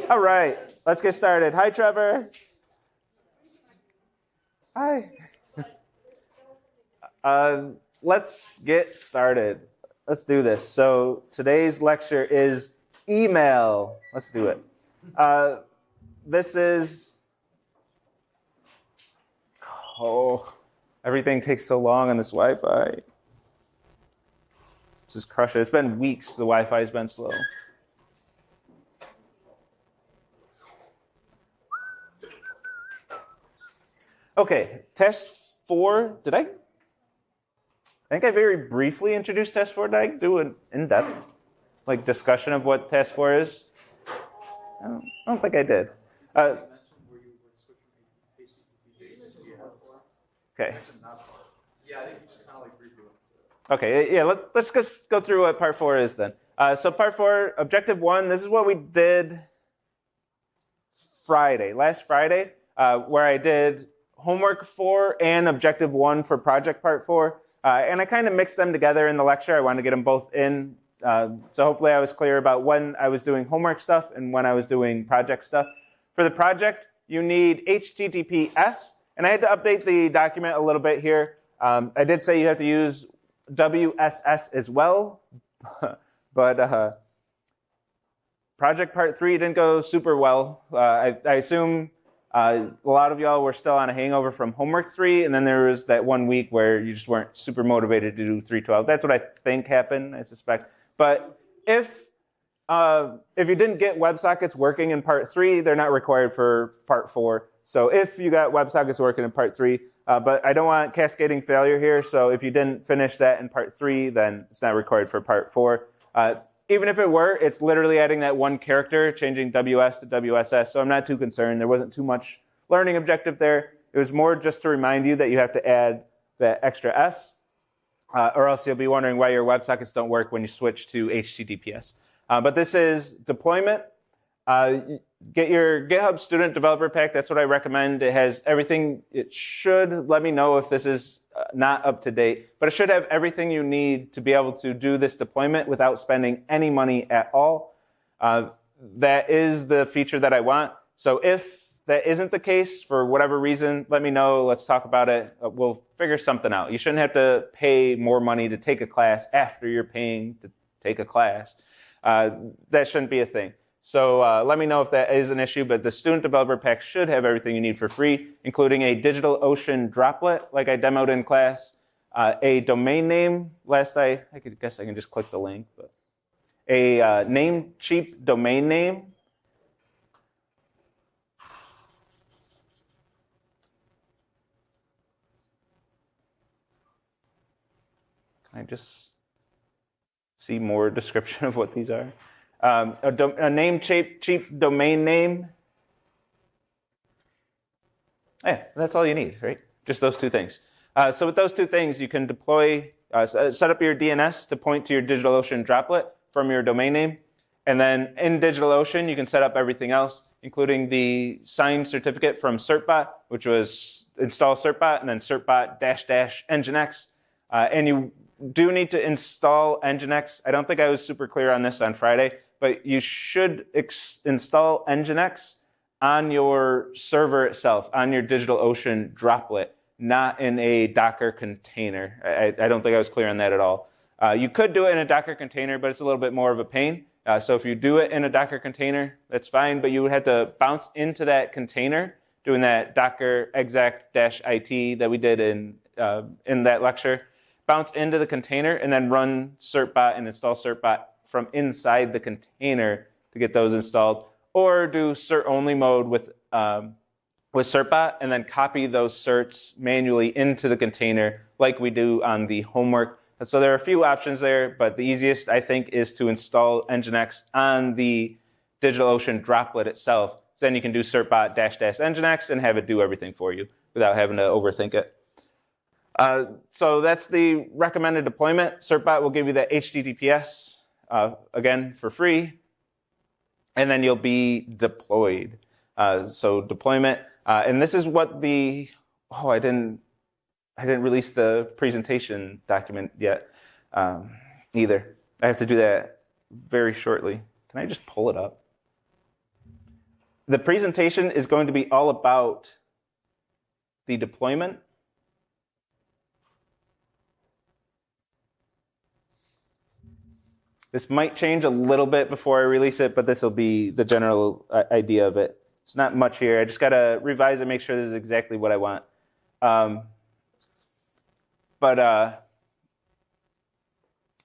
All right, let's get started. Hi, Trevor. Hi. Let's get started. Let's do this. So today's lecture is email. Let's do it. This is, everything takes so long on this Wi-Fi. This is crushing. It's been weeks the Wi-Fi's been slow. Okay, test 4. I think I very briefly introduced test 4. Did I do an in-depth discussion of what test 4 is? I don't think I did. Okay. Okay, yeah, let's just go through what part 4 is then. So part 4, objective 1, this is what we did last Friday, where I did homework 4 and objective 1 for project part 4. And I kind of mixed them together in the lecture. I wanted to get them both in. So hopefully I was clear about when I was doing homework stuff and when I was doing project stuff. For the project, you need HTTPS. And I had to update the document a little bit here. I did say you have to use WSS as well. But project part 3 didn't go super well. I assume a lot of y'all were still on a hangover from homework 3, and then there was that 1 week where you just weren't super motivated to do 312. That's what I think happened, I suspect. But if you didn't get WebSockets working in part 3, they're not required for part 4. So if you got WebSockets working in part 3, but I don't want cascading failure here, so if you didn't finish that in part 3, then it's not required for part 4. Even if it were, it's literally adding that one character, changing WS to WSS, so I'm not too concerned. There wasn't too much learning objective there. It was more just to remind you that you have to add that extra S, or else you'll be wondering why your WebSockets don't work when you switch to HTTPS. But this is deployment. Get your GitHub Student Developer Pack. That's what I recommend. It has everything. It should let me know if this is not up to date, but it should have everything you need to be able to do this deployment without spending any money at all. That is the feature that I want. So if that isn't the case for whatever reason, let me know. Let's talk about it. We'll figure something out. You shouldn't have to pay more money to take a class after you're paying to take a class. That shouldn't be a thing. So let me know if that is an issue, but the Student Developer Pack should have everything you need for free, including a DigitalOcean droplet, like I demoed in class, a domain name. I guess I can just click the link, but a Namecheap domain name. Can I just see more description of what these are? A Namecheap domain name. Yeah, that's all you need, right? Just those two things. So with those two things, you can deploy, set up your DNS to point to your DigitalOcean droplet from your domain name. And then in DigitalOcean, you can set up everything else, including the signed certificate from certbot, which was install certbot and then certbot -- nginx. And you do need to install nginx. I don't think I was super clear on this on Friday, but you should install nginx on your server itself, on your DigitalOcean droplet, not in a Docker container. I don't think I was clear on that at all. You could do it in a Docker container, but it's a little bit more of a pain. So if you do it in a Docker container, that's fine, but you would have to bounce into that container, doing that docker exec-it that we did in that lecture. Bounce into the container and then run certbot and install certbot from inside the container to get those installed, or do cert-only mode with certbot and then copy those certs manually into the container like we do on the homework. And so there are a few options there, but the easiest, I think, is to install nginx on the DigitalOcean droplet itself. So then you can do certbot -- nginx and have it do everything for you without having to overthink it. So that's the recommended deployment. Certbot will give you the HTTPS, again, for free. And then you'll be deployed. So deployment. And this is what I didn't release the presentation document yet either. I have to do that very shortly. Can I just pull it up? The presentation is going to be all about the deployment. This might change a little bit before I release it, but this will be the general idea of it. It's not much here. I just got to revise and make sure this is exactly what I want.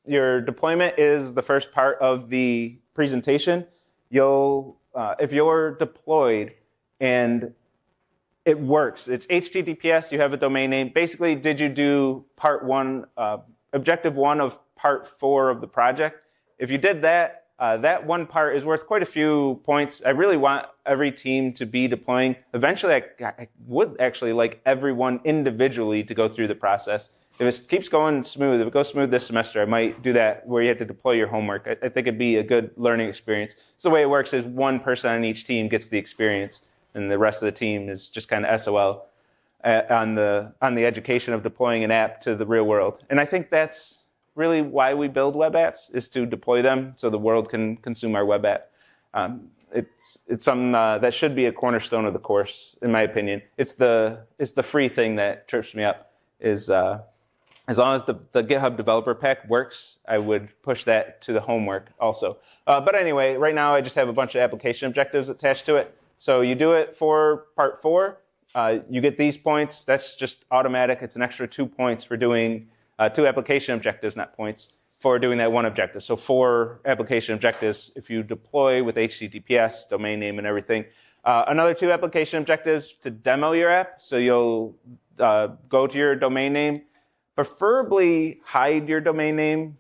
Your deployment is the first part of the presentation. If you're deployed and it works, it's HTTPS, you have a domain name. Basically, did you do part one, objective one of part 4 of the project? If you did that, that one part is worth quite a few points. I really want every team to be deploying. Eventually, I would actually like everyone individually to go through the process. If it keeps going smooth, if it goes smooth this semester, I might do that where you have to deploy your homework. I think it'd be a good learning experience. So the way it works is one person on each team gets the experience, and the rest of the team is just kind of SOL on the education of deploying an app to the real world. And I think that's really why we build web apps, is to deploy them so the world can consume our web app. It's something that should be a cornerstone of the course, in my opinion. It's the free thing that trips me up. Is as long as the GitHub developer pack works, I would push that to the homework also. But anyway, right now I just have a bunch of application objectives attached to it. So you do it for part 4. You get these points. That's just automatic. It's an extra 2 points for doing 2 application objectives, not points, for doing that one objective. So 4 application objectives if you deploy with HTTPS, domain name and everything. Another 2 application objectives to demo your app. So you'll go to your domain name, preferably hide your domain name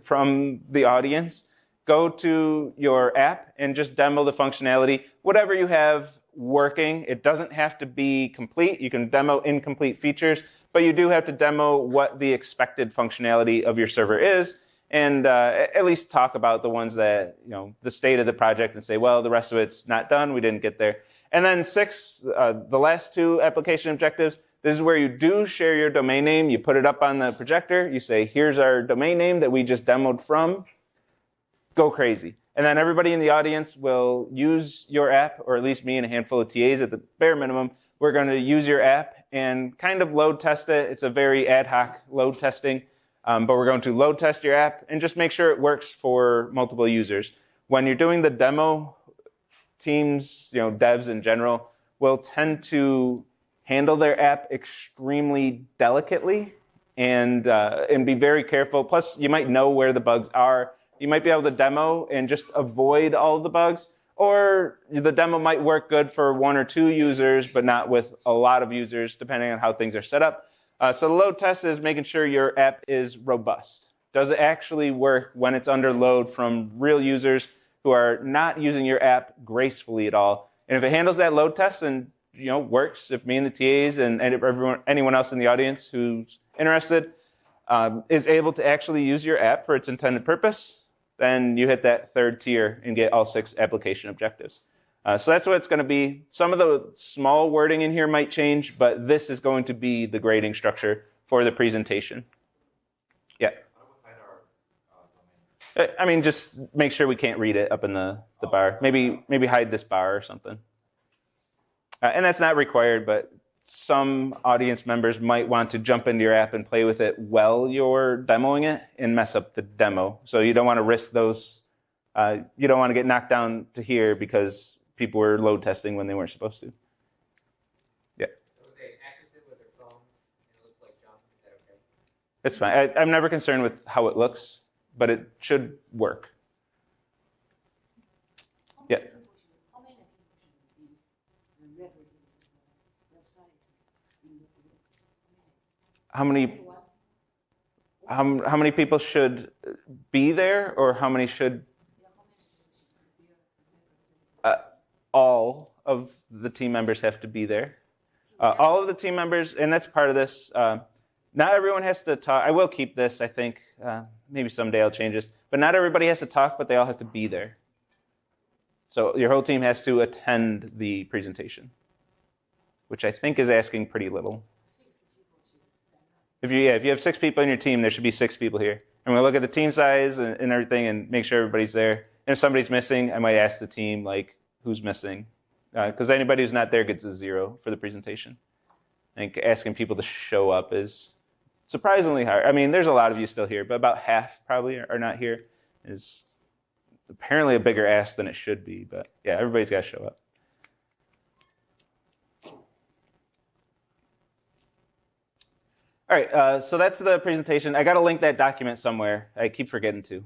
from the audience. Go to your app and just demo the functionality. Whatever you have working, it doesn't have to be complete. You can demo incomplete features, but you do have to demo what the expected functionality of your server is, and at least talk about the ones that, the state of the project, and say, well, the rest of it's not done, we didn't get there. And then 6, the last 2 application objectives, this is where you do share your domain name. You put it up on the projector. You say, here's our domain name that we just demoed from. Go crazy. And then everybody in the audience will use your app, or at least me and a handful of TAs at the bare minimum. We're going to use your app and kind of load test it. It's a very ad hoc load testing, but we're going to load test your app and just make sure it works for multiple users. When you're doing the demo, teams, devs in general, will tend to handle their app extremely delicately and be very careful. Plus, you might know where the bugs are. You might be able to demo and just avoid all of the bugs, or the demo might work good for 1 or 2 users, but not with a lot of users, depending on how things are set up. So the load test is making sure your app is robust. Does it actually work when it's under load from real users who are not using your app gracefully at all? And if it handles that load test and works, if me and the TAs and anyone else in the audience who's interested is able to actually use your app for its intended purpose, then you hit that 3rd tier and get all 6 application objectives. So that's what it's going to be. Some of the small wording in here might change, but this is going to be the grading structure for the presentation. Yeah. I mean, just make sure we can't read it up in the bar. Maybe hide this bar or something. And that's not required, but some audience members might want to jump into your app and play with it while you're demoing it and mess up the demo. So you don't want to risk those. You don't want to get knocked down to here because people were load testing when they weren't supposed to. Yeah. So if they access it with their phones and it looks like junk, is that okay? It's fine. I'm never concerned with how it looks, but it should work. Yeah. How many people should be there, or how many should? All of the team members have to be there. All of the team members, and that's part of this. Not everyone has to talk. I will keep this, I think. Maybe someday I'll change this. But not everybody has to talk, but they all have to be there. So your whole team has to attend the presentation, which I think is asking pretty little. If you have 6 people in your team, there should be 6 people here. And we'll look at the team size and everything and make sure everybody's there. And if somebody's missing, I might ask the team, like, who's missing, because anybody who's not there gets a 0 for the presentation. I think asking people to show up is surprisingly hard. I mean, there's a lot of you still here, but about half probably are not here. Is apparently a bigger ask than it should be, but yeah, everybody's got to show up. All right, so that's the presentation. I got to link that document somewhere. I keep forgetting to.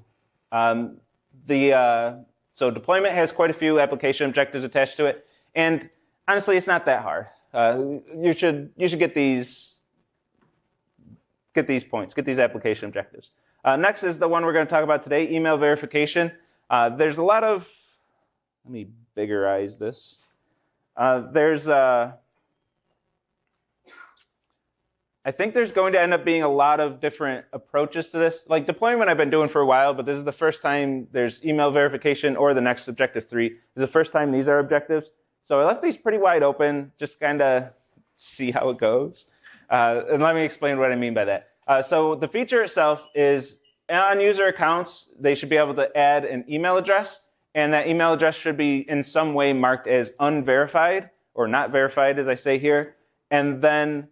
So deployment has quite a few application objectives attached to it, and honestly, it's not that hard. You should get these points, get these application objectives. Next is the one we're going to talk about today, email verification. There's a lot of, let me biggerize this. I think there's going to end up being a lot of different approaches to this. Like deployment I've been doing for a while, but this is the first time there's email verification or the next objective 3. This is the first time these are objectives. So I left these pretty wide open, just kind of see how it goes. And let me explain what I mean by that. So the feature itself is on user accounts, they should be able to add an email address, and that email address should be in some way marked as unverified or not verified, as I say here. And then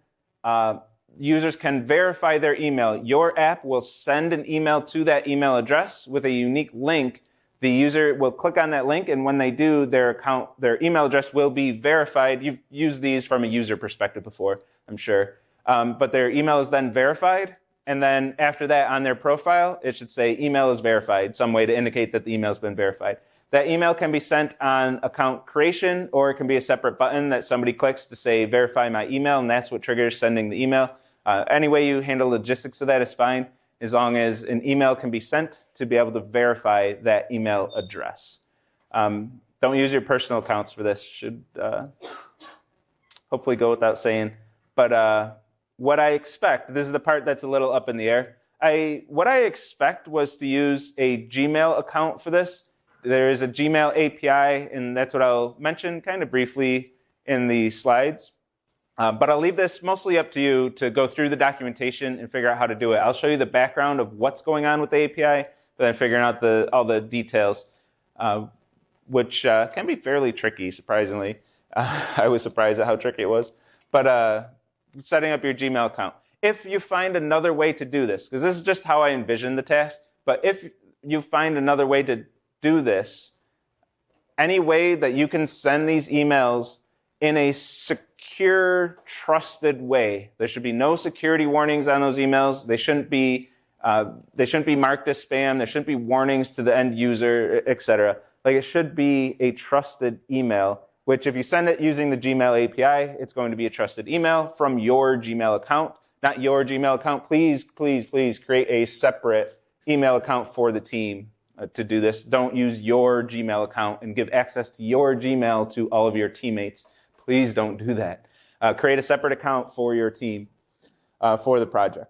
users can verify their email. Your app will send an email to that email address with a unique link. The user will click on that link, and when they do, their email address will be verified. You've used these from a user perspective before, I'm sure. But their email is then verified, and then after that, on their profile, it should say email is verified, some way to indicate that the email has been verified. That email can be sent on account creation, or it can be a separate button that somebody clicks to say verify my email, and that's what triggers sending the email. Any way you handle logistics of that is fine, as long as an email can be sent to be able to verify that email address. Don't use your personal accounts for this. Should hopefully go without saying. But what I expect, this is the part that's a little up in the air. What I expect was to use a Gmail account for this. There is a Gmail API, and that's what I'll mention kind of briefly in the slides. But I'll leave this mostly up to you to go through the documentation and figure out how to do it. I'll show you the background of what's going on with the API, but then figuring out all the details, which can be fairly tricky, surprisingly. I was surprised at how tricky it was. But setting up your Gmail account. If you find another way to do this, because this is just how I envision the task, but if you find another way to do this, any way that you can send these emails in a secure, trusted way. There should be no security warnings on those emails. They shouldn't be marked as spam. There shouldn't be warnings to the end user, etc. Like it should be a trusted email, which if you send it using the Gmail API, it's going to be a trusted email from your Gmail account, not your Gmail account. Please, please, please create a separate email account for the team to do this. Don't use your Gmail account and give access to your Gmail to all of your teammates. Please don't do that. Create a separate account for your team for the project.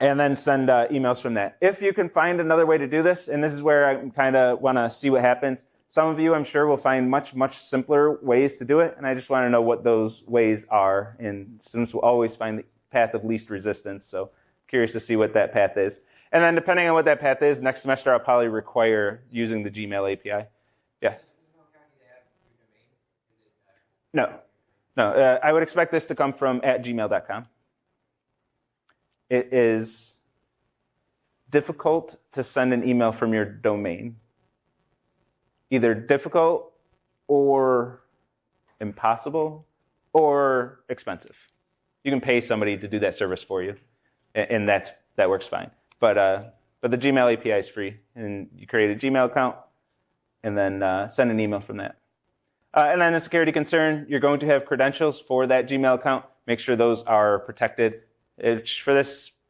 And then send emails from that. If you can find another way to do this, and this is where I kind of want to see what happens. Some of you, I'm sure, will find much, much simpler ways to do it, and I just want to know what those ways are. And students will always find the path of least resistance, so curious to see what that path is. And then depending on what that path is, next semester I'll probably require using the Gmail API. Yeah? No. I would expect this to come from @gmail.com. It is difficult to send an email from your domain. Either difficult or impossible or expensive. You can pay somebody to do that service for you, and that works fine. But the Gmail API is free, and you create a Gmail account and then send an email from that. And then a security concern, you're going to have credentials for that Gmail account. Make sure those are protected. For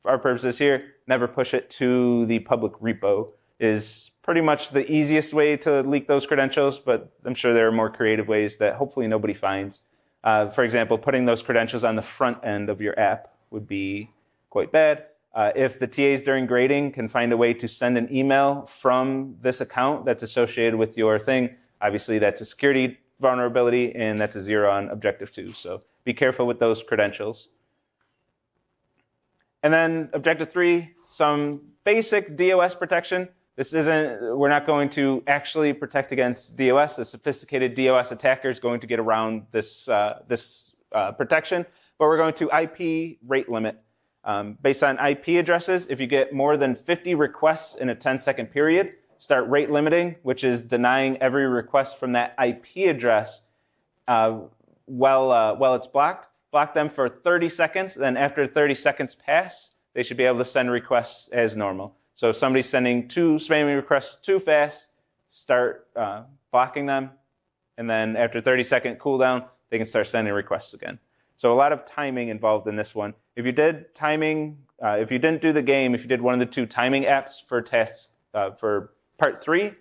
our purposes here, never push it to the public repo is pretty much the easiest way to leak those credentials, but I'm sure there are more creative ways that hopefully nobody finds. For example, putting those credentials on the front end of your app would be quite bad. If the TAs during grading can find a way to send an email from this account that's associated with your thing, obviously that's a security vulnerability, and that's a 0 on Objective 2. So be careful with those credentials. And then Objective 3, some basic DOS protection. We're not going to actually protect against DOS. The sophisticated DOS attacker is going to get around this protection, but we're going to IP rate limit. Based on IP addresses, if you get more than 50 requests in a 10-second period, start rate limiting, which is denying every request from that IP address while it's blocked. Block them for 30 seconds, then after 30 seconds pass, they should be able to send requests as normal. So if somebody's sending 2 spamming requests too fast, start blocking them, and then after 30-second cooldown, they can start sending requests again. So a lot of timing involved in this one. If you did timing, if you didn't do the game, if you did one of the 2 timing apps for tasks for part 3,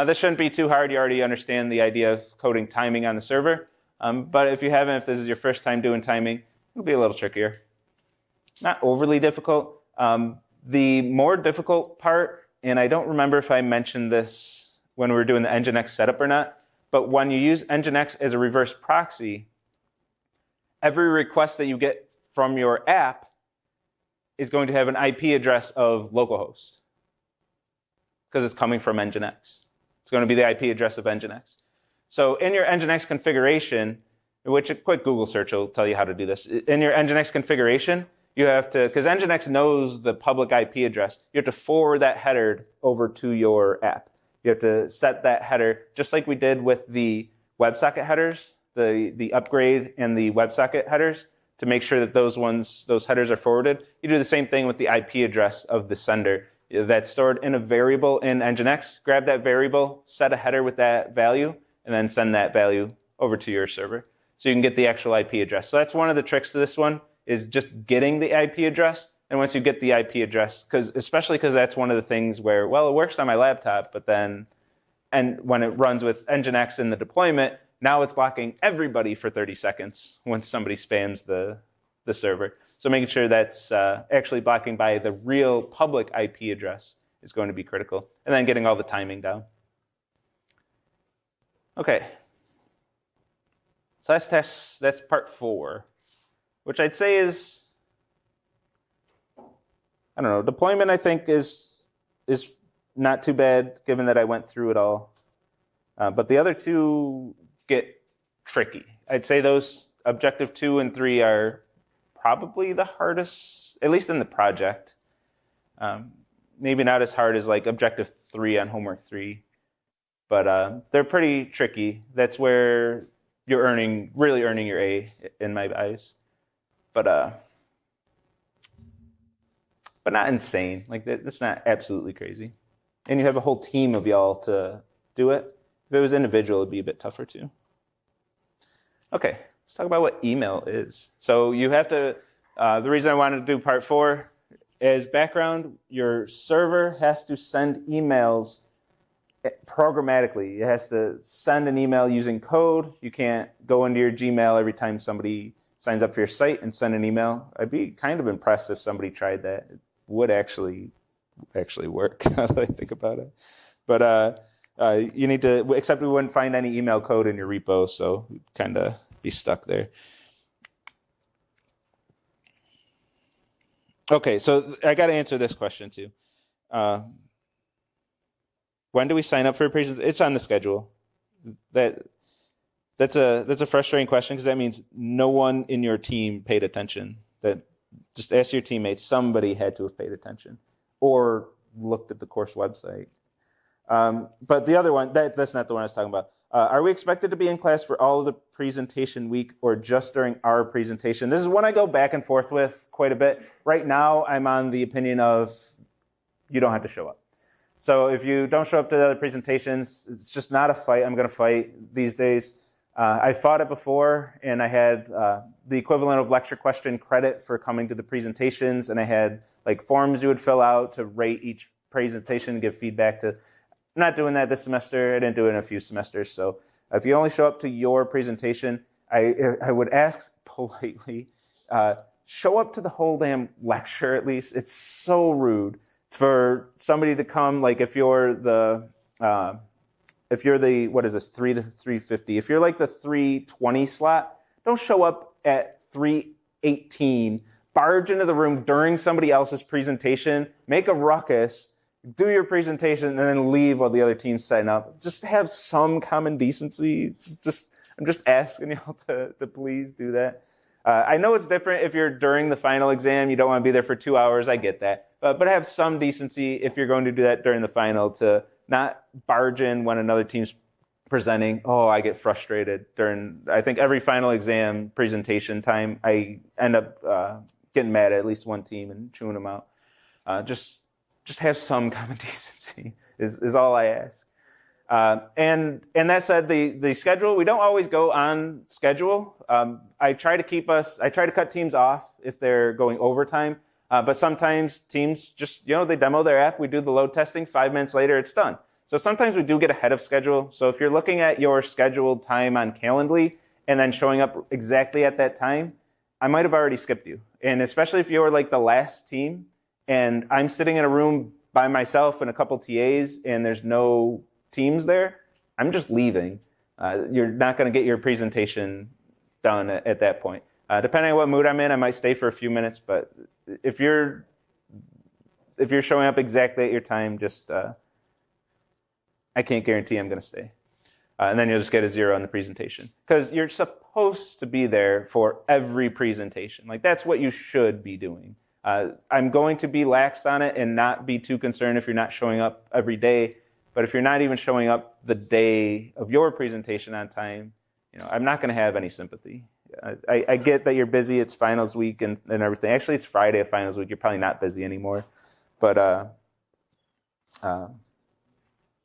this shouldn't be too hard. You already understand the idea of coding timing on the server. But if you haven't, if this is your first time doing timing, it'll be a little trickier. Not overly difficult. The more difficult part, and I don't remember if I mentioned this when we were doing the Nginx setup or not, but when you use Nginx as a reverse proxy, every request that you get from your app is going to have an IP address of localhost because it's coming from Nginx. It's going to be the IP address of Nginx. So in your Nginx configuration, which a quick Google search will tell you how to do this. In your Nginx configuration, you have to, because Nginx knows the public IP address, you have to forward that header over to your app. You have to set that header, just like we did with the WebSocket headers, the upgrade and the WebSocket headers, to make sure that those headers are forwarded. You do the same thing with the IP address of the sender. That's stored in a variable in Nginx. Grab that variable, set a header with that value, and then send that value over to your server. So you can get the actual IP address. So that's one of the tricks to this one, is just getting the IP address. And once you get the IP address, especially because that's one of the things where, well, it works on my laptop, but then, and when it runs with Nginx in the deployment, now it's blocking everybody for 30 seconds when somebody spams the server. So making sure that's actually blocking by the real public IP address is going to be critical. And then getting all the timing down. Okay. So that's part 4, which I'd say is, I don't know, deployment I think is not too bad given that I went through it all. But the other 2 get tricky. I'd say those objective 2 and 3 are probably the hardest, at least in the project. Maybe not as hard as like objective 3 on homework 3, but they're pretty tricky. That's where you're really earning your A in my eyes. But not insane. Like that's not absolutely crazy. And you have a whole team of y'all to do it. If it was individual, it'd be a bit tougher too. Okay, let's talk about what email is. So you have to, the reason I wanted to do part 4 is background. Your server has to send emails programmatically. It has to send an email using code. You can't go into your Gmail every time somebody signs up for your site and send an email. I'd be kind of impressed if somebody tried that. It would actually work, now that I think about it. But you need to, except we wouldn't find any email code in your repo, so we'd kind of be stuck there. Okay, so I got to answer this question too. When do we sign up for a presentation? It's on the schedule. That's a frustrating question because that means no one in your team paid attention. That just ask your teammates. Somebody had to have paid attention or looked at the course website. But the other one, that's not the one I was talking about. Are we expected to be in class for all of the presentation week or just during our presentation? This is one I go back and forth with quite a bit. Right now, I'm on the opinion of you don't have to show up. So if you don't show up to the other presentations, it's just not a fight I'm going to fight these days. I fought it before, and I had the equivalent of lecture question credit for coming to the presentations, and I had like forms you would fill out to rate each presentation and give feedback to. I'm not doing that this semester. I didn't do it in a few semesters. So if you only show up to your presentation, I would ask politely, show up to the whole damn lecture at least. It's so rude for somebody to come, like if you're the, what is this, 3 to 3:50, if you're like the 3:20 slot, don't show up at 3:18, barge into the room during somebody else's presentation, make a ruckus, do your presentation, and then leave while the other team's setting up. Just have some common decency. I'm just asking y'all to please do that. I know it's different if you're during the final exam. You don't want to be there for 2 hours. I get that. But have some decency if you're going to do that during the final, to not barge in when another team's presenting. Oh, I get frustrated during, I think, every final exam presentation time. I end up getting mad at least one team and chewing them out. Just have some common decency is all I ask. And that said, the schedule, we don't always go on schedule. I try to cut teams off if they're going overtime. But sometimes teams just, they demo their app, we do the load testing, 5 minutes later, it's done. So sometimes we do get ahead of schedule. So if you're looking at your scheduled time on Calendly and then showing up exactly at that time, I might have already skipped you. And especially if you're like the last team and I'm sitting in a room by myself and a couple TAs and there's no teams there, I'm just leaving. You're not going to get your presentation done at that point. Depending on what mood I'm in, I might stay for a few minutes, but if you're showing up exactly at your time, just I can't guarantee I'm going to stay. And then you'll just get a 0 on the presentation. Because you're supposed to be there for every presentation. Like, that's what you should be doing. I'm going to be lax on it and not be too concerned if you're not showing up every day. But if you're not even showing up the day of your presentation on time, I'm not going to have any sympathy. I get that you're busy. It's finals week and everything. Actually, it's Friday of finals week. You're probably not busy anymore. But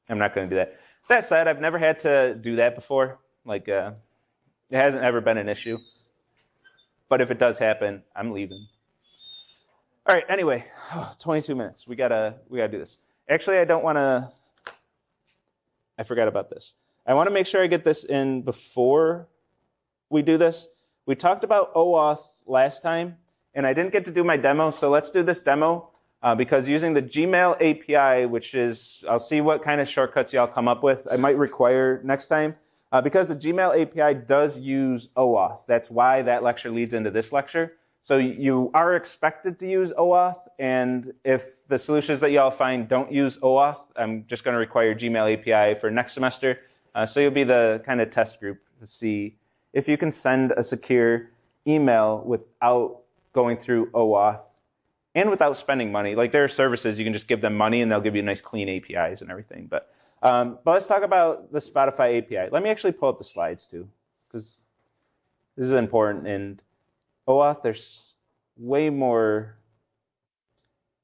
I'm not going to do that. That said, I've never had to do that before. Like, it hasn't ever been an issue. But if it does happen, I'm leaving. All right, anyway, 22 minutes. We gotta do this. Actually, I forgot about this. I want to make sure I get this in before we do this. We talked about OAuth last time, and I didn't get to do my demo, so let's do this demo. Because using the Gmail API, which is, I'll see what kind of shortcuts y'all come up with, I might require next time. Because the Gmail API does use OAuth. That's why that lecture leads into this lecture. So you are expected to use OAuth, and if the solutions that y'all find don't use OAuth, I'm just going to require Gmail API for next semester. So you'll be the kind of test group to see if you can send a secure email without going through OAuth. And without spending money. Like, there are services you can just give them money and they'll give you nice clean APIs and everything. But let's talk about the Spotify API. Let me actually pull up the slides too, because this is important. And OAuth, there's way more.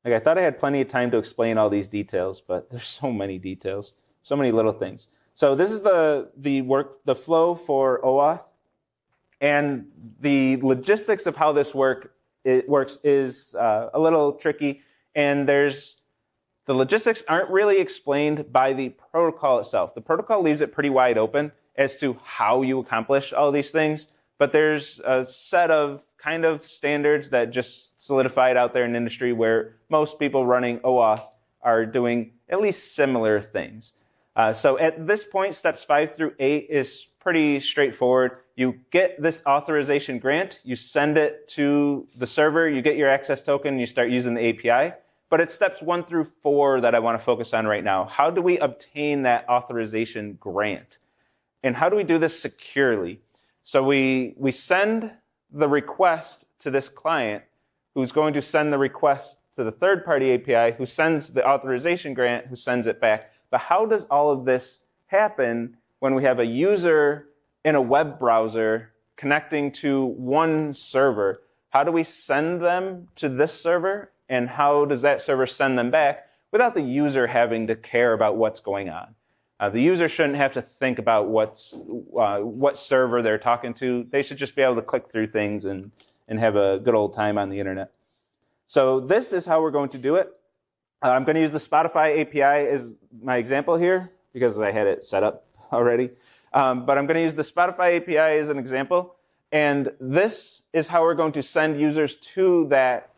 Like, I thought I had plenty of time to explain all these details, but there's so many details, so many little things. So this is the flow for OAuth, and the logistics of how this works is a little tricky, and the logistics aren't really explained by the protocol itself. The protocol leaves it pretty wide open as to how you accomplish all these things, but there's a set of kind of standards that just solidified out there in the industry where most people running OAuth are doing at least similar things. So at this point, steps 5 through 8 is pretty straightforward. You get this authorization grant, you send it to the server, you get your access token, you start using the API. But it's steps 1 through 4 that I want to focus on right now. How do we obtain that authorization grant? And how do we do this securely? So we send the request to this client who's going to send the request to the third-party API who sends the authorization grant, who sends it back. But how does all of this happen when we have a user in a web browser connecting to one server? How do we send them to this server, and how does that server send them back without the user having to care about what's going on? The user shouldn't have to think about what server they're talking to. They should just be able to click through things and have a good old time on the internet. So this is how we're going to do it. I'm going to use the Spotify API as my example here because I had it set up already. But I'm going to use the Spotify API as an example. And this is how we're going to send users to that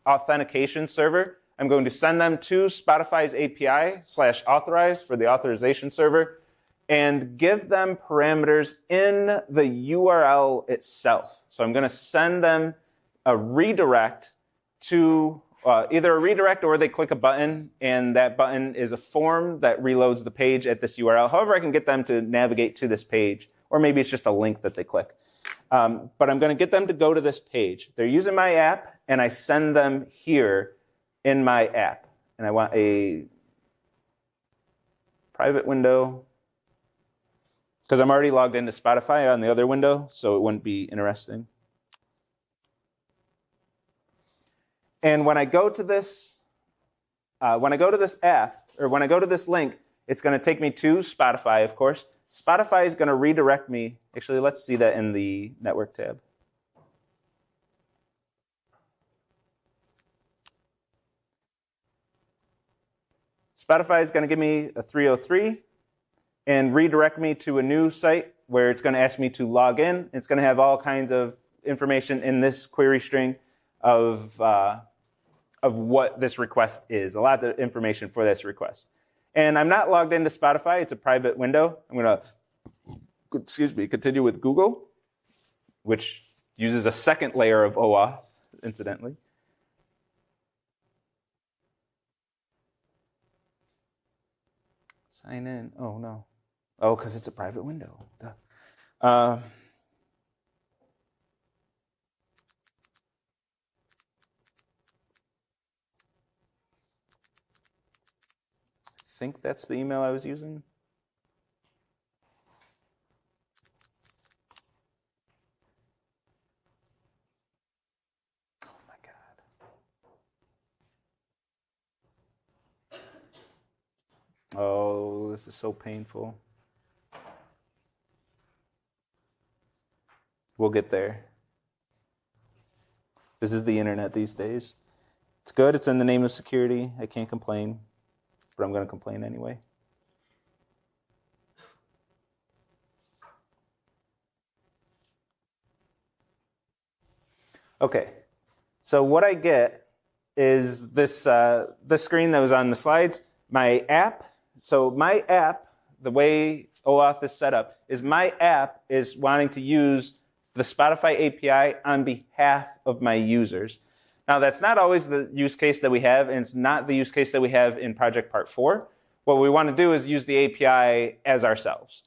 authentication server. I'm going to send them to Spotify's API /authorize for the authorization server and give them parameters in the URL itself. So I'm going to send them a redirect to either a redirect or they click a button, and that button is a form that reloads the page at this URL. However, I can get them to navigate to this page, or maybe it's just a link that they click. But I'm going to get them to go to this page. They're using my app, and I send them here in my app. And I want a private window, because I'm already logged into Spotify on the other window, so it wouldn't be interesting. And when I go to this, app, or when I go to this link, it's going to take me to Spotify, of course. Spotify is going to redirect me. Actually, let's see that in the network tab. Spotify is going to give me a 303 and redirect me to a new site where it's going to ask me to log in. It's going to have all kinds of information in this query string of what this request is, a lot of information for this request. And I'm not logged into Spotify. It's a private window. I'm going to, continue with Google, which uses a second layer of OAuth, incidentally. Sign in. Oh, no. Oh, because it's a private window. I think that's the email I was using. Oh, my God. Oh, this is so painful. We'll get there. This is the internet these days. It's good. It's in the name of security. I can't complain, but I'm going to complain anyway. Okay, so what I get is this screen that was on the slides, my app. So my app, the way OAuth is set up, is my app is wanting to use the Spotify API on behalf of my users. Now, that's not always the use case that we have, and it's not the use case that we have in Project Part 4. What we want to do is use the API as ourselves.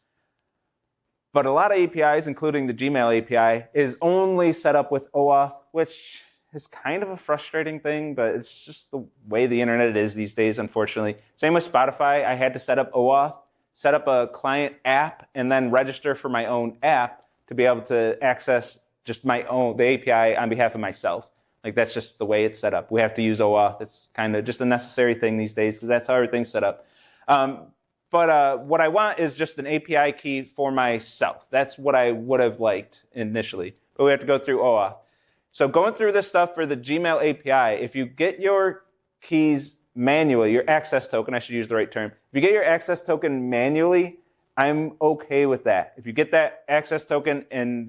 But a lot of APIs, including the Gmail API, is only set up with OAuth, which is kind of a frustrating thing, but it's just the way the internet is these days, unfortunately. Same with Spotify. I had to set up OAuth, set up a client app, and then register for my own app to be able to access just the API on behalf of myself. Like, that's just the way it's set up. We have to use OAuth. It's kind of just a necessary thing these days because that's how everything's set up. But what I want is just an API key for myself. That's what I would have liked initially. But we have to go through OAuth. So going through this stuff for the Gmail API, if you get your keys manually, your access token, I should use the right term. If you get your access token manually, I'm okay with that. If you get that access token, and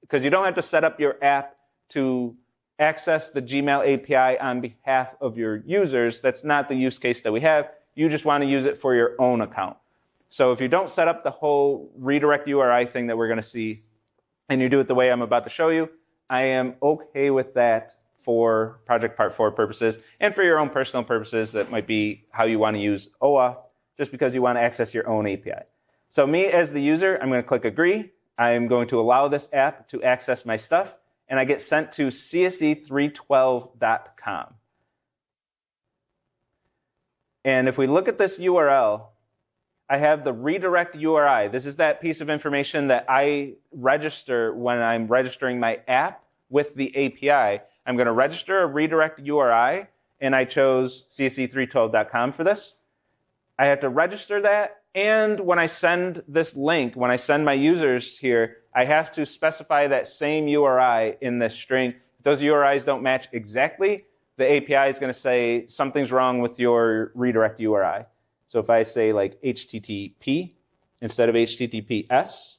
because you don't have to set up your app to access the Gmail API on behalf of your users, that's not the use case that we have. You just want to use it for your own account. So if you don't set up the whole redirect URI thing that we're going to see, and you do it the way I'm about to show you, I am okay with that for Project Part 4 purposes, and for your own personal purposes, that might be how you want to use OAuth, just because you want to access your own API. So me as the user, I'm going to click agree. I'm going to allow this app to access my stuff, and I get sent to CSE312.com. And if we look at this URL, I have the redirect URI. This is that piece of information that I register when I'm registering my app with the API. I'm going to register a redirect URI, and I chose CSE312.com for this. I have to register that, and when I send this link, when I send my users here, I have to specify that same URI in this string. If those URIs don't match exactly, the API is going to say something's wrong with your redirect URI. So if I say like HTTP instead of HTTPS,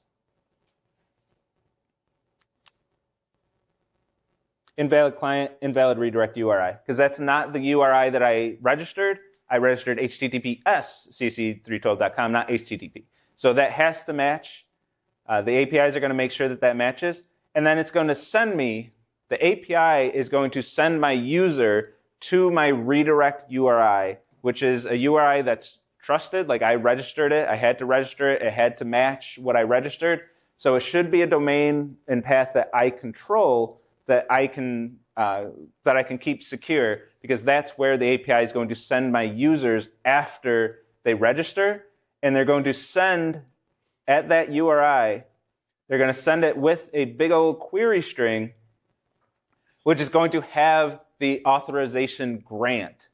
invalid client, invalid redirect URI, because that's not the URI that I registered. I registered HTTPS CSE312.com, not HTTP. So that has to match. The APIs are going to make sure that that matches. And then it's going to send me, the API is going to send my user to my redirect URI, which is a URI that's trusted. Like I registered it, I had to register it, it had to match what I registered. So it should be a domain and path that I control, that I can keep secure, because that's where the API is going to send my users after they register, and they're going to send at that URI, they're going to send it with a big old query string, which is going to have the authorization grant.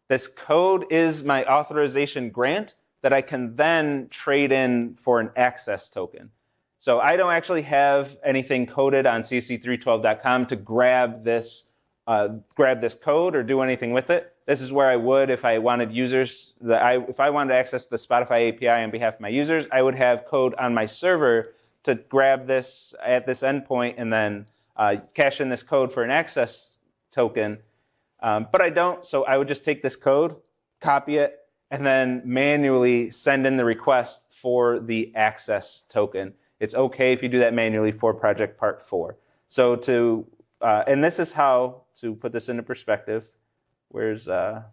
This code is my authorization grant that I can then trade in for an access token. So I don't actually have anything coded on CSE312.com to grab this code or do anything with it. This is where I would if I wanted users, if I wanted to access the Spotify API on behalf of my users, I would have code on my server to grab this at this endpoint and then cache in this code for an access token. But I don't, so I would just take this code, copy it, and then manually send in the request for the access token. It's okay if you do that manually for project part 4. So and this is how, to put this into perspective, where's the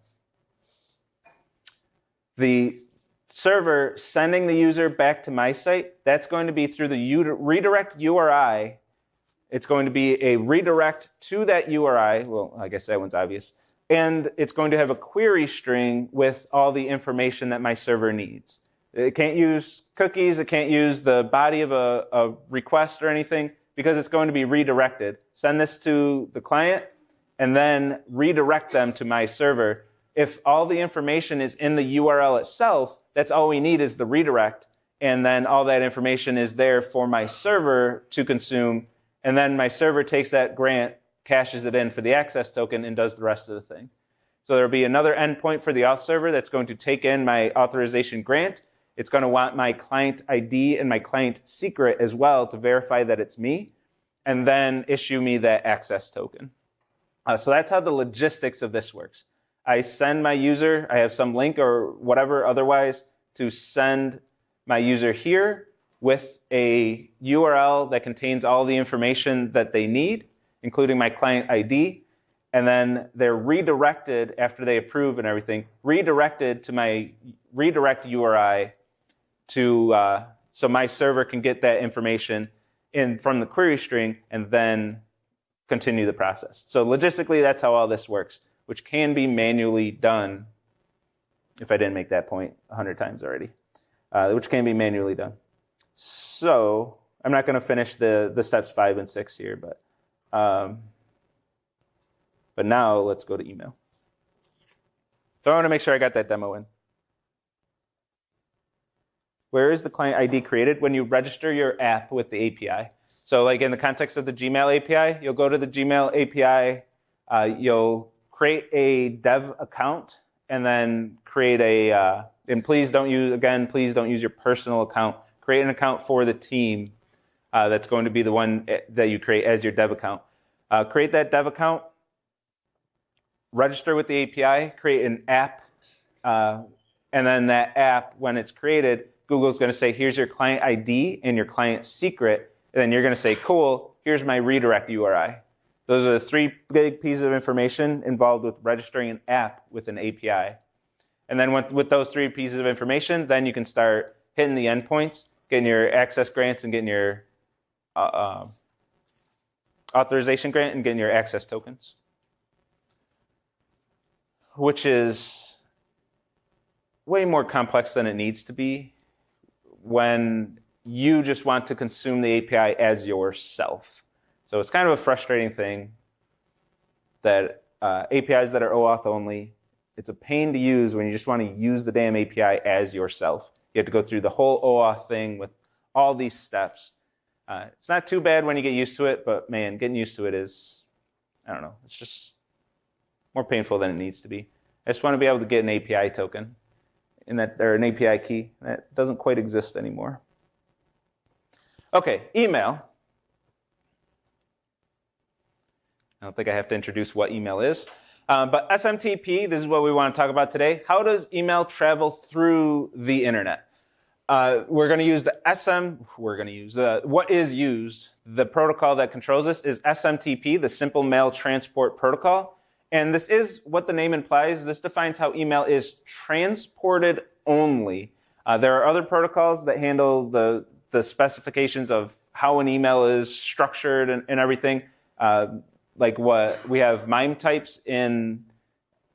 server sending the user back to my site, that's going to be through the redirect URI. It's going to be a redirect to that URI. Well, I guess that one's obvious. And it's going to have a query string with all the information that my server needs. It can't use cookies. It can't use the body of a request or anything, because it's going to be redirected. Send this to the client and then redirect them to my server. If all the information is in the URL itself, that's all we need is the redirect. And then all that information is there for my server to consume. And then my server takes that grant, caches it in for the access token, and does the rest of the thing. So there'll be another endpoint for the auth server that's going to take in my authorization grant. It's going to want my client ID and my client secret as well to verify that it's me, and then issue me that access token. So that's how the logistics of this works. I send my user, I have some link or whatever otherwise to send my user here with a URL that contains all the information that they need, including my client ID, and then they're redirected after they approve and everything, redirected to my redirect URI so my server can get that information in from the query string and then continue the process. So logistically, that's how all this works, which can be manually done, if I didn't make that point 100 times already, which can be manually done. So I'm not going to finish the steps 5 and 6 here, but now let's go to email. So I want to make sure I got that demo in. Where is the client ID created? When you register your app with the API. So like in the context of the Gmail API, you'll go to the Gmail API, you'll create a dev account, and then create and please don't use your personal account. Create an account for the team that's going to be the one that you create as your dev account. Create that dev account, register with the API, create an app, and then that app, when it's created, Google's going to say, here's your client ID and your client secret. And then you're going to say, cool, here's my redirect URI. Those are the 3 big pieces of information involved with registering an app with an API. And then with those 3 pieces of information, then you can start hitting the endpoints, getting your access grants and getting your authorization grant and getting your access tokens, which is way more complex than it needs to be when you just want to consume the API as yourself. So it's kind of a frustrating thing that APIs that are OAuth only, it's a pain to use when you just want to use the damn API as yourself. You have to go through the whole OAuth thing with all these steps. It's not too bad when you get used to it, but man, getting used to it is, I don't know, it's just more painful than it needs to be. I just want to be able to get an API token, or an API key. That doesn't quite exist anymore. Okay, email. I don't think I have to introduce what email is. But SMTP, this is what we want to talk about today. How does email travel through the internet? We're going to use what is used. The protocol that controls this is SMTP, the Simple Mail Transport Protocol. And this is what the name implies. This defines how email is transported only. There are other protocols that handle the specifications of how an email is structured and everything. Like what we have MIME types in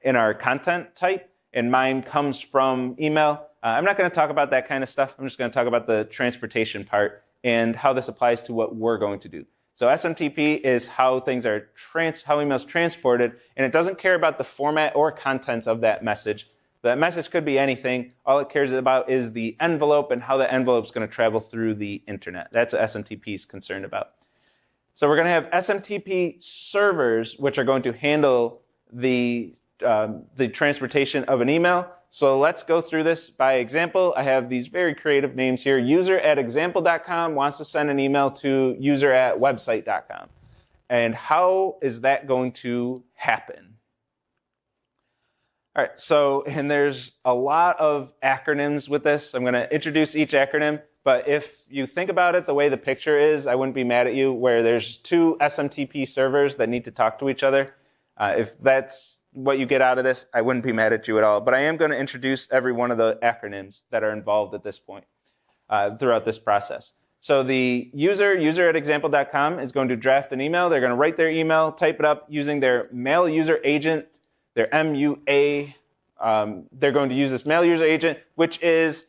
our content type, and MIME comes from email. I'm not going to talk about that kind of stuff. I'm just going to talk about the transportation part and how this applies to what we're going to do. So SMTP is how things are how emails transported, and it doesn't care about the format or contents of that message. That message could be anything. All it cares about is the envelope and how the envelope is going to travel through the internet. That's what SMTP is concerned about. So we're going to have SMTP servers, which are going to handle the transportation of an email. So let's go through this by example. I have these very creative names here. User@example.com wants to send an email to user@website.com. And how is that going to happen? All right, so, and there's a lot of acronyms with this. I'm going to introduce each acronym, but if you think about it the way the picture is, I wouldn't be mad at you, where there's two SMTP servers that need to talk to each other. If that's what you get out of this, I wouldn't be mad at you at all. But I am going to introduce every one of the acronyms that are involved at this point throughout this process. So the user@example.com is going to draft an email. They're going to write their email, type it up using their mail user agent, their MUA. They're going to use this mail user agent, which is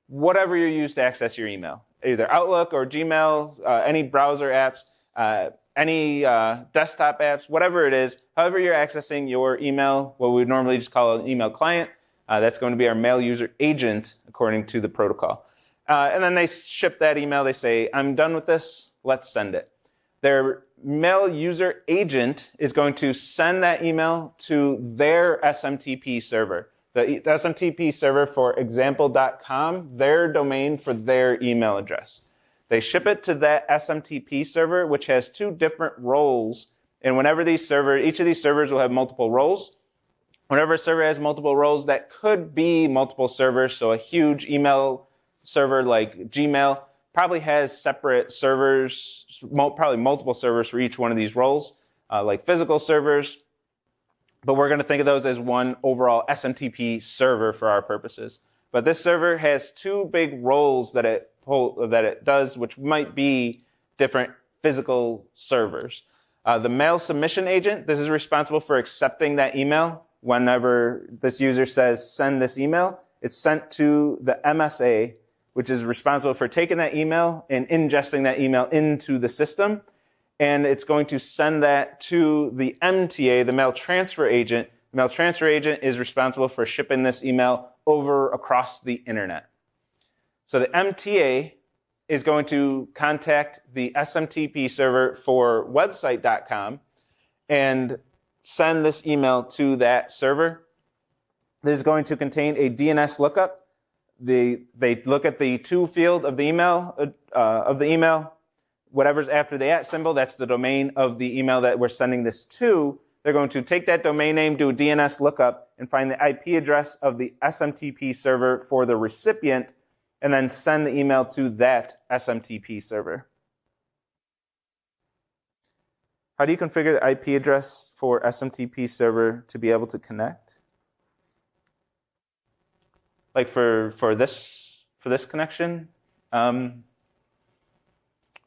whatever you use to access your email, either Outlook or Gmail, any browser apps, any desktop apps, whatever it is, however you're accessing your email, what we would normally just call an email client, that's going to be our mail user agent according to the protocol. And then they ship that email. They say, I'm done with this. Let's send it. Their mail user agent is going to send that email to their SMTP server. The SMTP server for example.com, their domain for their email address. They ship it to that SMTP server, which has two different roles. And whenever each of these servers will have multiple roles. Whenever a server has multiple roles, that could be multiple servers. So a huge email server like Gmail probably has separate servers, probably multiple servers for each one of these roles, like physical servers. But we're going to think of those as one overall SMTP server for our purposes. But this server has two big roles that it does, which might be different physical servers. The mail submission agent, this is responsible for accepting that email. Whenever this user says, send this email, it's sent to the MSA, which is responsible for taking that email and ingesting that email into the system. And it's going to send that to the MTA, the mail transfer agent. The mail transfer agent is responsible for shipping this email over across the internet. So the MTA is going to contact the SMTP server for website.com and send this email to that server. This is going to contain a DNS lookup. They look at the to field of the email. Whatever's after the @ symbol, that's the domain of the email that we're sending this to. They're going to take that domain name, do a DNS lookup, and find the IP address of the SMTP server for the recipient, and then send the email to that SMTP server. How do you configure the IP address for SMTP server to be able to connect? Like for this connection?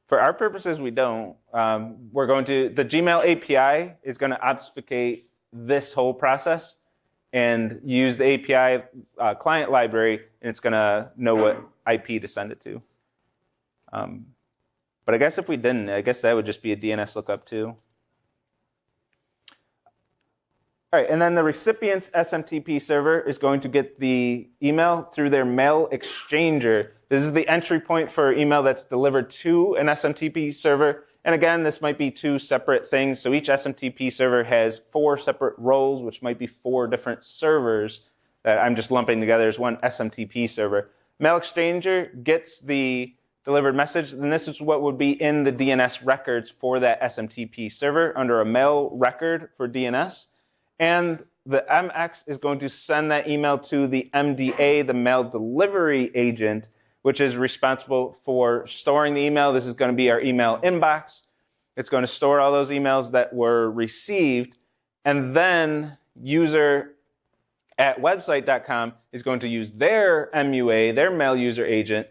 For our purposes, we don't. The Gmail API is going to obfuscate this whole process and use the API client library, and it's going to know what IP to send it to. But I guess if we didn't, I guess that would just be a DNS lookup too. All right, and then the recipient's SMTP server is going to get the email through their mail exchanger. This is the entry point for email that's delivered to an SMTP server. And again, this might be two separate things. So each SMTP server has 4 separate roles, which might be 4 different servers that I'm just lumping together as one SMTP server. Mail exchanger gets the delivered message, and this is what would be in the DNS records for that SMTP server under a mail record for DNS. And the MX is going to send that email to the MDA, the mail delivery agent, which is responsible for storing the email. This is going to be our email inbox. It's going to store all those emails that were received, And then user at website.com is going to use their MUA, their mail user agent,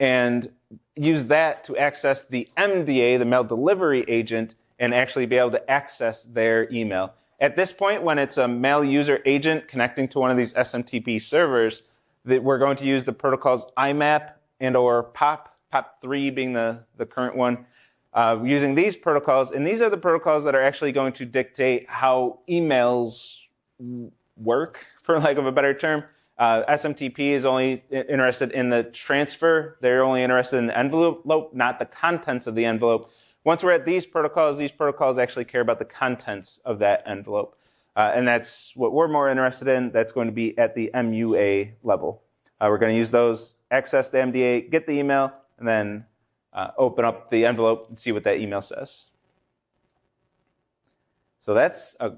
and use that to access the MDA, the mail delivery agent, and actually be able to access their email. At this point, when it's a mail user agent connecting to one of these SMTP servers, that we're going to use the protocols IMAP and or POP3 being the current one, using these protocols. And these are the protocols that are actually going to dictate how emails work, for lack of a better term. SMTP is only interested in the transfer. They're only interested in the envelope, not the contents of the envelope. Once we're at these protocols actually care about the contents of that envelope. And that's what we're more interested in. That's going to be at the MUA level. We're going to use those, access the MDA, get the email, and then open up the envelope and see what that email says. So that's a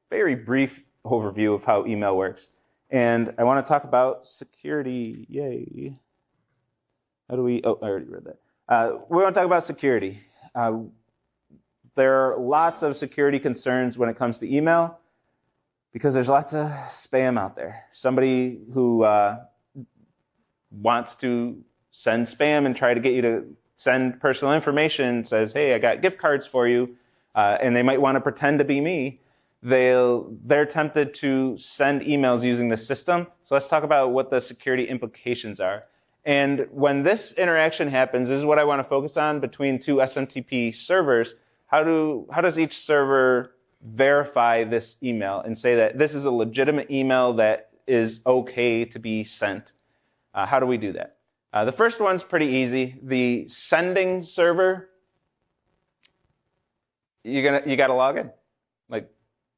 very brief overview of how email works. And I want to talk about security. Yay. How do we, oh, I already read that. We want to talk about security. There are lots of security concerns when it comes to email because there's lots of spam out there. Somebody who wants to send spam and try to get you to send personal information says, hey, I got gift cards for you, and they might want to pretend to be me. They're tempted to send emails using the system. So let's talk about what the security implications are. And when this interaction happens, this is what I want to focus on between two SMTP servers. How does each server verify this email and say that this is a legitimate email that is okay to be sent? How do we do that? The first one's pretty easy. The sending server, you got to log in. Like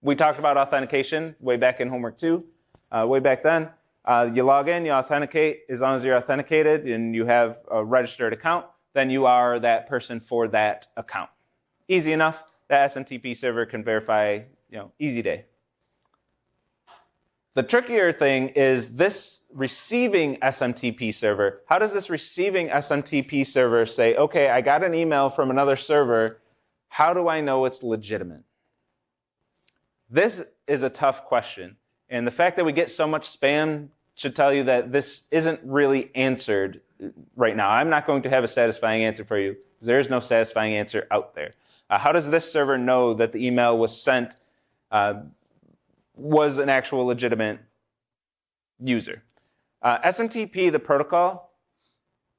we talked about authentication way back in homework 2, way back then. You log in, you authenticate. As long as you're authenticated and you have a registered account, then you are that person for that account. Easy enough. That SMTP server can verify, easy day. The trickier thing is this receiving SMTP server. How does this receiving SMTP server say, okay, I got an email from another server. How do I know it's legitimate? This is a tough question. And the fact that we get so much spam should tell you that this isn't really answered right now. I'm not going to have a satisfying answer for you because there is no satisfying answer out there. How does this server know that the email was sent was an actual legitimate user? SMTP, the protocol,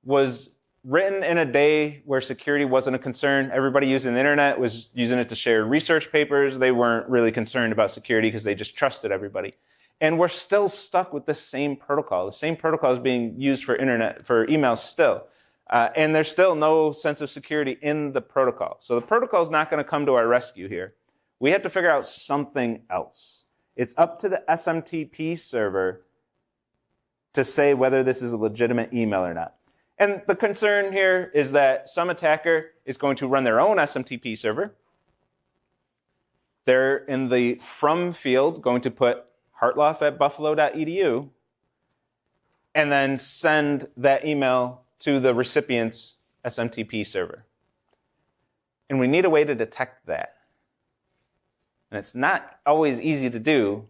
was written in a day where security wasn't a concern. Everybody using the internet was using it to share research papers. They weren't really concerned about security because they just trusted everybody. And we're still stuck with the same protocol. The same protocol is being used for emails still. And there's still no sense of security in the protocol. So the protocol is not going to come to our rescue here. We have to figure out something else. It's up to the SMTP server to say whether this is a legitimate email or not. And the concern here is that some attacker is going to run their own SMTP server. They're in the from field going to put hartloff@buffalo.edu and then send that email to the recipient's SMTP server. And we need a way to detect that. And it's not always easy to do.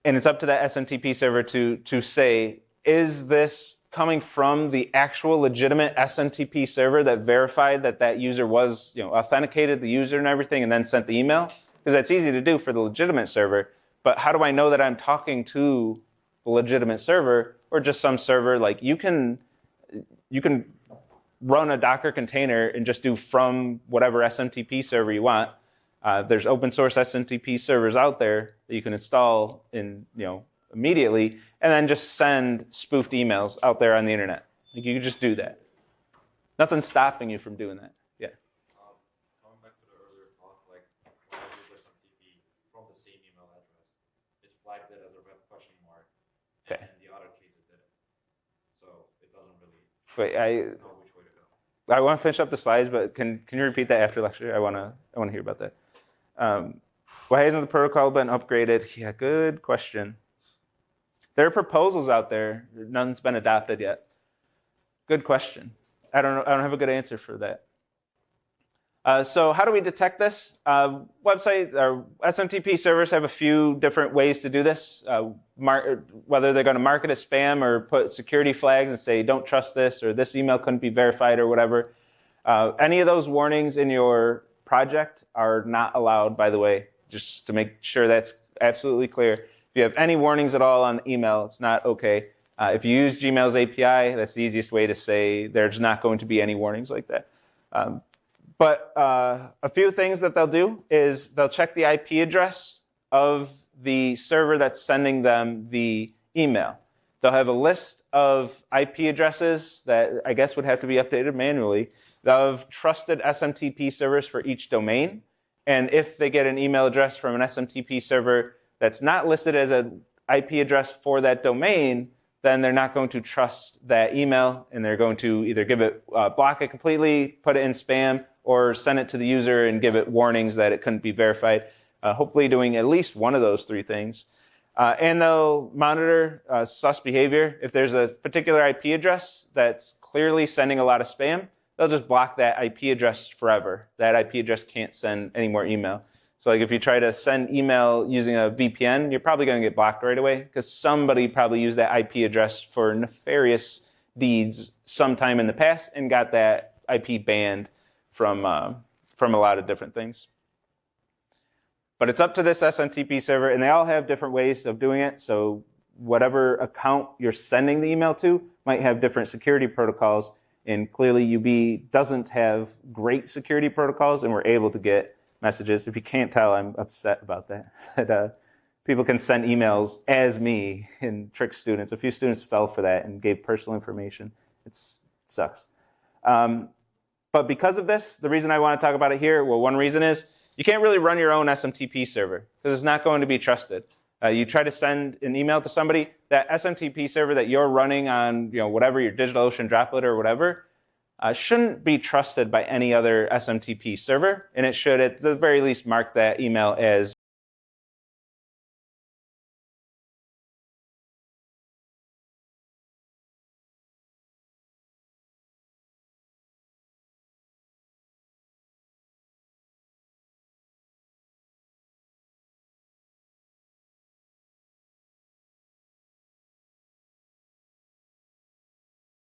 And it's up to that SMTP server to say, is this coming from the actual legitimate SMTP server that verified that user was, authenticated the user and everything and then sent the email? Because that's easy to do for the legitimate server. But how do I know that I'm talking to the legitimate server or just some server? Like you can run a Docker container and just do from whatever SMTP server you want. There's open source SMTP servers out there that you can install immediately, and then just send spoofed emails out there on the internet. Like you can just do that. Nothing's stopping you from doing that. Yeah. Coming back to the earlier talk, like when I use SMTP from the same email address, it flagged it as a red question mark. Okay. And in the other case, it didn't. So it doesn't really Wait, know which way to go. I want to finish up the slides, but can you repeat that after lecture? I want to hear about that. Why hasn't the protocol been upgraded? Yeah, good question. There are proposals out there. None's been adopted yet. Good question. I don't have a good answer for that. So how do we detect this? Website or SMTP servers have a few different ways to do this. Whether they're going to mark it as spam or put security flags and say, don't trust this, or this email couldn't be verified or whatever. Any of those warnings in your project are not allowed, by the way, just to make sure that's absolutely clear. If you have any warnings at all on email, it's not okay. If you use Gmail's API, that's the easiest way to say there's not going to be any warnings like that. But a few things that they'll do is they'll check the IP address of the server that's sending them the email. They'll have a list of IP addresses that I guess would have to be updated manually of trusted SMTP servers for each domain. And if they get an email address from an SMTP server that's not listed as an IP address for that domain, then they're not going to trust that email, and they're going to either give it, block it completely, put it in spam, or send it to the user and give it warnings that it couldn't be verified. Hopefully doing at least one of those three things. And they'll monitor sus behavior. If there's a particular IP address that's clearly sending a lot of spam, they'll just block that IP address forever. That IP address can't send any more email. So like if you try to send email using a VPN, you're probably going to get blocked right away because somebody probably used that IP address for nefarious deeds sometime in the past and got that IP banned from a lot of different things. But it's up to this SMTP server, and they all have different ways of doing it. So whatever account you're sending the email to might have different security protocols. And clearly UB doesn't have great security protocols, and we're able to get messages. If you can't tell, I'm upset about that. That people can send emails as me and trick students. A few students fell for that and gave personal information. It sucks. But because of this, the reason I want to talk about it here, well, one reason is you can't really run your own SMTP server because it's not going to be trusted. You try to send an email to somebody, that SMTP server that you're running on, whatever, your DigitalOcean droplet or whatever, shouldn't be trusted by any other SMTP server, and it should at the very least mark that email as